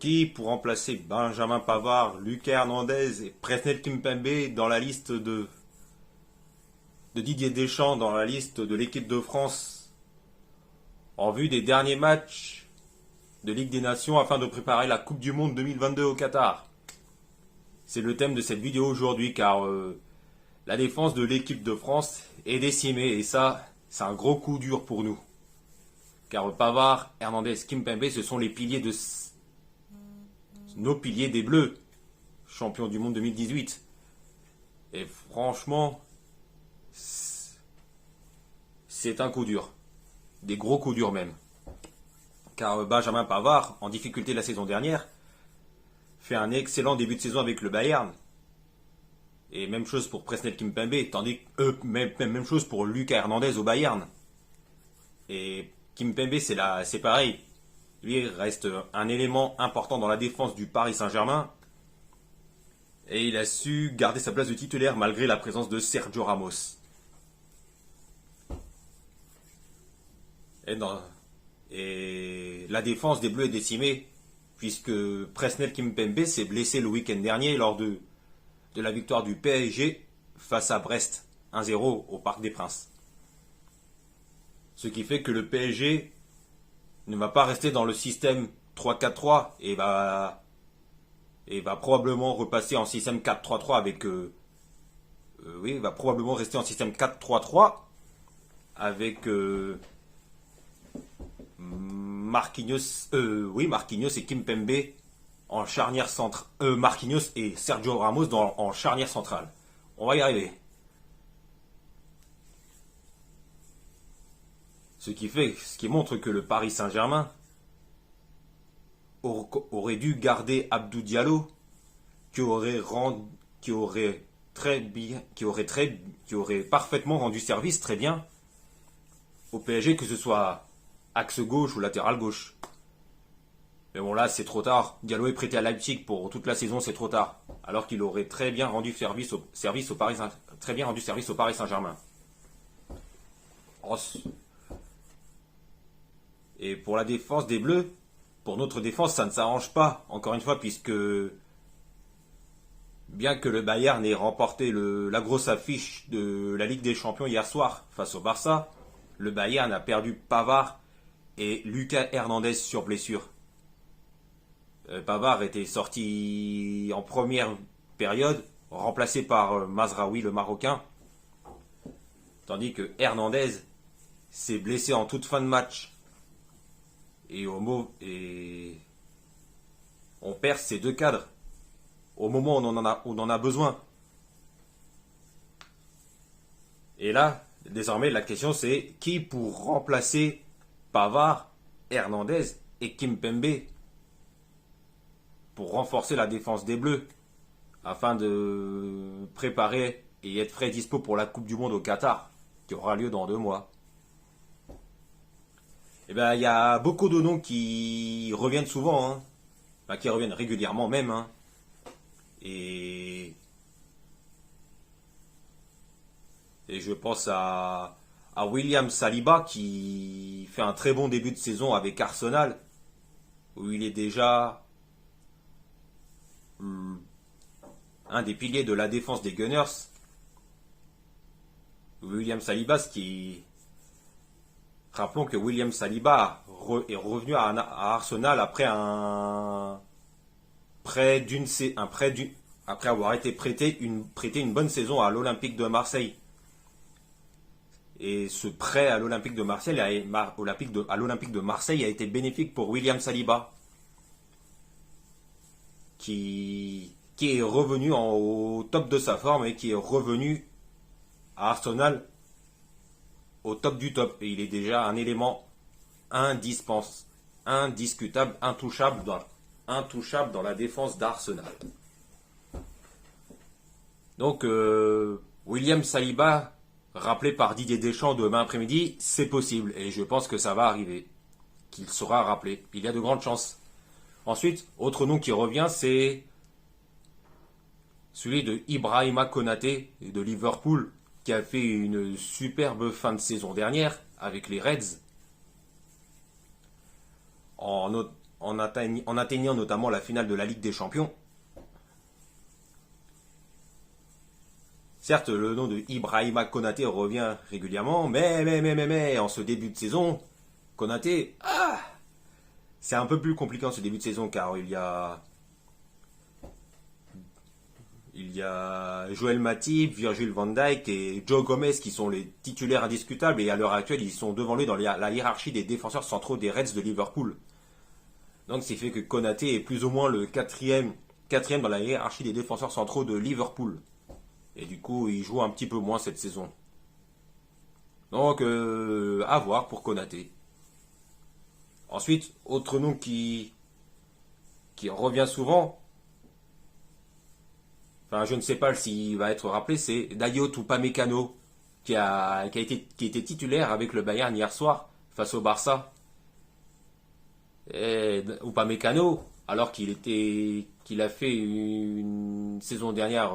Qui pour remplacer Benjamin Pavard, Lucas Hernandez et Presnel Kimpembe dans la liste de Didier Deschamps, dans la liste de l'équipe de France, en vue des derniers matchs de Ligue des Nations afin de préparer la Coupe du Monde 2022 au Qatar? C'est le thème de cette vidéo aujourd'hui, car la défense de l'équipe de France est décimée et ça, c'est un gros coup dur pour nous. Car Pavard, Hernandez, Kimpembe, ce sont les piliers de nos piliers des Bleus, champions du monde 2018. Et franchement, c'est un coup dur. Des gros coups durs même. Car Benjamin Pavard, en difficulté la saison dernière, fait un excellent début de saison avec le Bayern. Et même chose pour Presnel Kimpembe, tandis que même chose pour Lucas Hernandez au Bayern. Et Kimpembe, c'est pareil. Lui, il reste un élément important dans la défense du Paris Saint-Germain. Et il a su garder sa place de titulaire malgré la présence de Sergio Ramos. Et la défense des Bleus est décimée, puisque Presnel Kimpembe s'est blessé le week-end dernier lors de la victoire du PSG face à Brest, 1-0 au Parc des Princes. Ce qui fait que le PSG ne va pas rester dans le système 3-4-3 et va probablement repasser en système 4-3-3 avec il va probablement rester en système 4-3-3 avec Marquinhos et Kimpembe en charnière centrale, Marquinhos et Sergio Ramos en charnière centrale. On va y arriver. Ce qui montre que le Paris Saint-Germain aurait dû garder Abdou Diallo, qui aurait parfaitement rendu service très bien au PSG, que ce soit axe gauche ou latéral gauche. Mais bon, là c'est trop tard. Diallo est prêté à Leipzig pour toute la saison, c'est trop tard. Alors qu'il aurait très bien rendu service au Paris Saint-Germain. Et pour la défense des Bleus, pour notre défense, ça ne s'arrange pas, encore une fois, puisque bien que le Bayern ait remporté la grosse affiche de la Ligue des Champions hier soir face au Barça, le Bayern a perdu Pavard et Lucas Hernandez sur blessure. Pavard était sorti en première période, remplacé par Mazraoui, le Marocain, tandis que Hernandez s'est blessé en toute fin de match. Et on perd ces deux cadres au moment où on en a besoin. Et là, désormais, la question c'est qui pour remplacer Pavard, Hernandez et Kimpembe pour renforcer la défense des Bleus afin de préparer et être frais dispo pour la Coupe du Monde au Qatar qui aura lieu dans 2 mois. Eh bien, il y a beaucoup de noms qui reviennent souvent, hein. Enfin, qui reviennent régulièrement même, hein. Et je pense à William Saliba qui fait un très bon début de saison avec Arsenal, où il est déjà un des piliers de la défense des Gunners. William Saliba, rappelons que William Saliba est revenu à Arsenal après après avoir été prêté une bonne saison à l'Olympique de Marseille. Et ce prêt à l'Olympique de Marseille a été bénéfique pour William Saliba, qui est revenu au top de sa forme et qui est revenu à Arsenal au top du top. Et il est déjà un élément indiscutable, intouchable dans la défense d'Arsenal. Donc, William Saliba, rappelé par Didier Deschamps demain après-midi, c'est possible. Et je pense que ça va arriver. Qu'il sera rappelé. Il y a de grandes chances. Ensuite, autre nom qui revient, c'est celui de Ibrahima Konaté de Liverpool, qui a fait une superbe fin de saison dernière avec les Reds. en atteignant notamment la finale de la Ligue des Champions. Certes, le nom de Ibrahima Konaté revient régulièrement, mais, en ce début de saison, Konaté, c'est un peu plus compliqué en ce début de saison car il y a Joël Matip, Virgil van Dijk et Joe Gomez qui sont les titulaires indiscutables et à l'heure actuelle ils sont devant lui dans la hiérarchie des défenseurs centraux des Reds de Liverpool. Donc c'est fait que Konaté est plus ou moins le quatrième dans la hiérarchie des défenseurs centraux de Liverpool. Et du coup il joue un petit peu moins cette saison. Donc à voir pour Konaté. Ensuite, autre nom qui revient souvent, enfin je ne sais pas s'il va être rappelé, c'est Dayot Upamecano qui était titulaire avec le Bayern hier soir face au Barça. Et Upamecano, alors qu'il a fait une saison dernière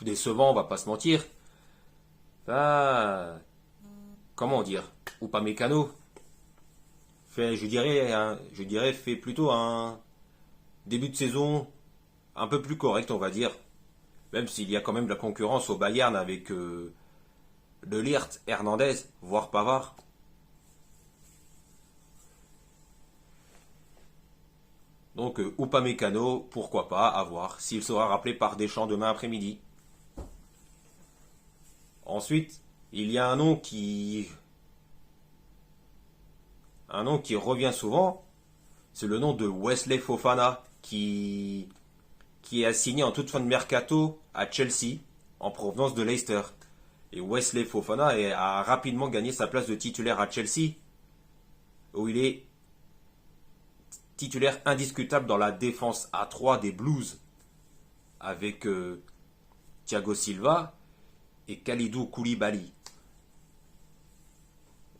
décevant, on va pas se mentir. Ah, comment dire, Upamecano fait plutôt un début de saison un peu plus correct, on va dire. Même s'il y a quand même de la concurrence au Bayern avec De Ligt, Hernandez, voire Pavard. Donc Upamecano, pourquoi pas, à voir s'il sera rappelé par Deschamps demain après-midi. Ensuite, il y a un nom qui revient souvent, c'est le nom de Wesley Fofana qui a signé en toute fin de mercato à Chelsea en provenance de Leicester. Et Wesley Fofana a rapidement gagné sa place de titulaire à Chelsea où il est titulaire indiscutable dans la défense à 3 des Blues avec Thiago Silva et Kalidou Koulibaly.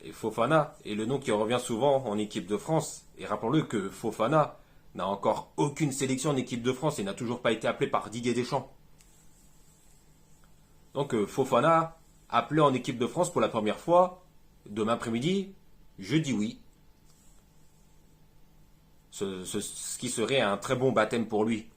Et Fofana est le nom qui revient souvent en équipe de France. Et rappelons-le que Fofana n'a encore aucune sélection en équipe de France et n'a toujours pas été appelé par Didier Deschamps. Donc Fofana, appelé en équipe de France pour la première fois, demain après-midi, je dis oui. Ce qui serait un très bon baptême pour lui.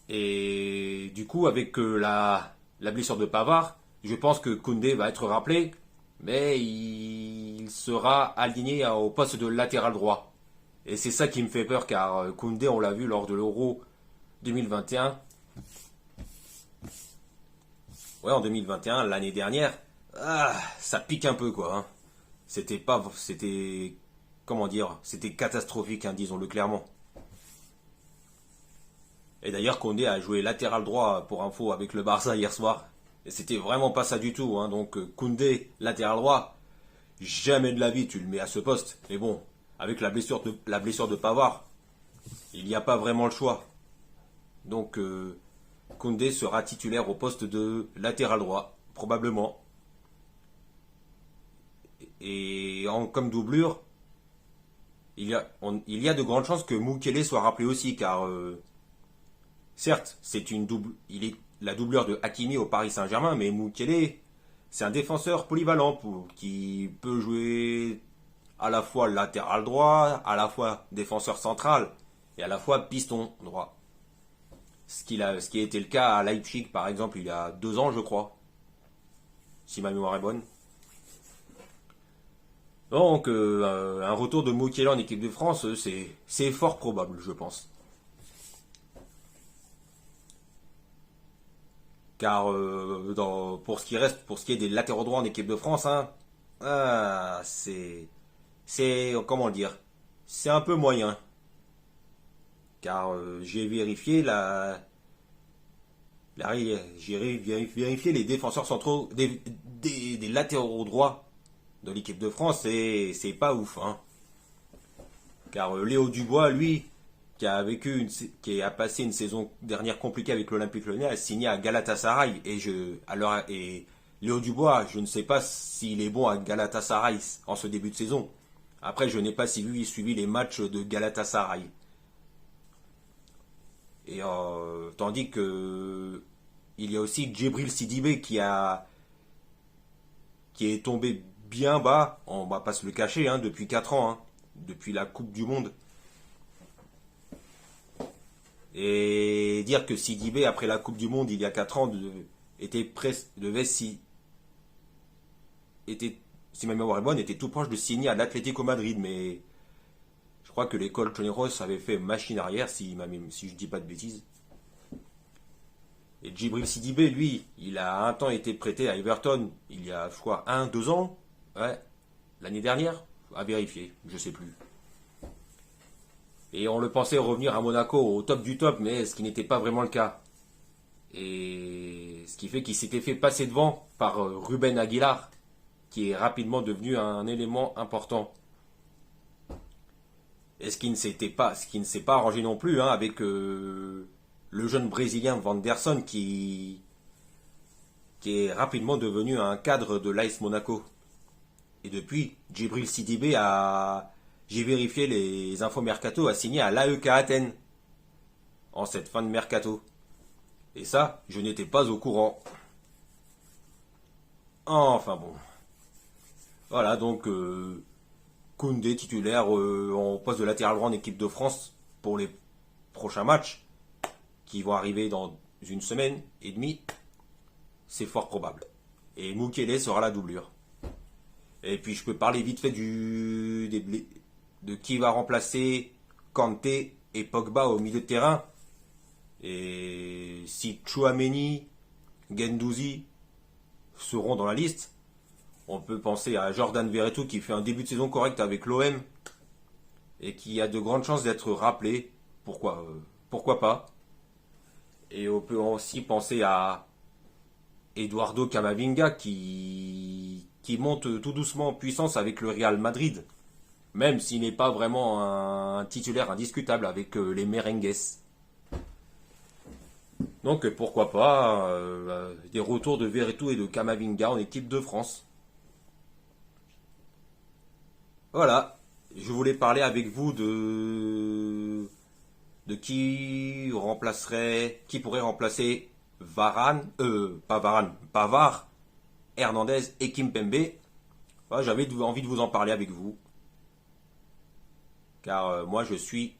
Et du coup, avec la blessure de Pavard, je pense que Koundé va être rappelé, mais il sera aligné au poste de latéral droit. Et c'est ça qui me fait peur, car Koundé, on l'a vu lors de l'Euro 2021. Ouais, en 2021, l'année dernière, ça pique un peu, quoi. Hein. Comment dire, c'était catastrophique, hein, disons-le clairement. Et d'ailleurs, Koundé a joué latéral droit pour info avec le Barça hier soir. Et c'était vraiment pas ça du tout. Hein. Donc Koundé, latéral droit, jamais de la vie tu le mets à ce poste. Mais bon, avec la blessure de Pavard, il n'y a pas vraiment le choix. Donc Koundé sera titulaire au poste de latéral droit, probablement. Et comme doublure, il y a de grandes chances que Mukele soit rappelé aussi, car certes, il est la doublure de Hakimi au Paris Saint-Germain, mais Mukele, c'est un défenseur polyvalent qui peut jouer à la fois latéral droit, à la fois défenseur central et à la fois piston droit. Ce qui a été le cas à Leipzig, par exemple, il y a 2 ans, je crois, si ma mémoire est bonne. Donc, un retour de Mukele en équipe de France, c'est fort probable, je pense. Car pour ce qui est des latéraux droits en équipe de France, hein, comment dire, c'est un peu moyen. Car j'ai vérifié les défenseurs centraux des latéraux droits de l'équipe de France, c'est pas ouf, hein. Car Léo Dubois, lui, qui a passé une saison dernière compliquée avec l'Olympique Lyonnais, a signé à Galatasaray. Et Léo Dubois, je ne sais pas s'il est bon à Galatasaray en ce début de saison. Après, je n'ai pas suivi les matchs de Galatasaray. Et tandis que il y a aussi Djibril Sidibé qui est tombé bien bas, on va pas se le cacher, hein, depuis 4 ans, hein, depuis la Coupe du Monde. Et dire que Sidibé, après la Coupe du Monde, il y a 4 ans, devait si ma mémoire est bonne, était tout proche de signer à l'Atlético Madrid, mais je crois que les Colchoneros avaient fait machine arrière, si je dis pas de bêtises. Et Djibril Sidibé, lui, il a un temps été prêté à Everton, il y a, je crois, 2 ans. Ouais, l'année dernière, à vérifier, je sais plus. Et on le pensait revenir à Monaco au top du top, mais ce qui n'était pas vraiment le cas. Et ce qui fait qu'il s'était fait passer devant par Ruben Aguilar, qui est rapidement devenu un élément important. Et ce qui ne s'est pas arrangé non plus, hein, avec le jeune Brésilien Vanderson qui est rapidement devenu un cadre de l'AS Monaco. Et depuis, Djibril Sidibé j'ai vérifié les infos mercato, a signé à l'AEK Athènes en cette fin de mercato. Et ça, je n'étais pas au courant. Enfin bon. Voilà, donc Koundé titulaire en poste de latéral droit en équipe de France pour les prochains matchs qui vont arriver dans une semaine et demie. C'est fort probable. Et Mukele sera la doublure. Et puis je peux parler vite fait de qui va remplacer Kanté et Pogba au milieu de terrain. Et si Tchouaméni, Guendouzi seront dans la liste, on peut penser à Jordan Verretou qui fait un début de saison correct avec l'OM et qui a de grandes chances d'être rappelé. Pourquoi pas. Et on peut aussi penser à Eduardo Camavinga qui monte tout doucement en puissance avec le Real Madrid, même s'il n'est pas vraiment un titulaire indiscutable avec les merengues. Donc pourquoi pas des retours de Verretou et de Camavinga en équipe de France. Voilà, je voulais parler avec vous de qui pourrait remplacer Pavard, Hernandez et Kimpembe. Voilà, j'avais envie de vous en parler avec vous. Car moi je suis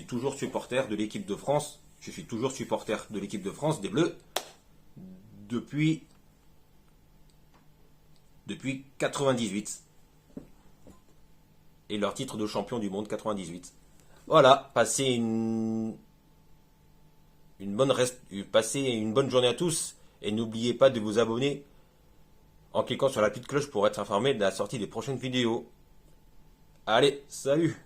toujours supporter de l'équipe de France. Je suis toujours supporter de l'équipe de France des Bleus depuis 98. Et leur titre de champion du monde 98. Voilà, passez une bonne journée à tous et n'oubliez pas de vous abonner en cliquant sur la petite cloche pour être informé de la sortie des prochaines vidéos. Allez, salut!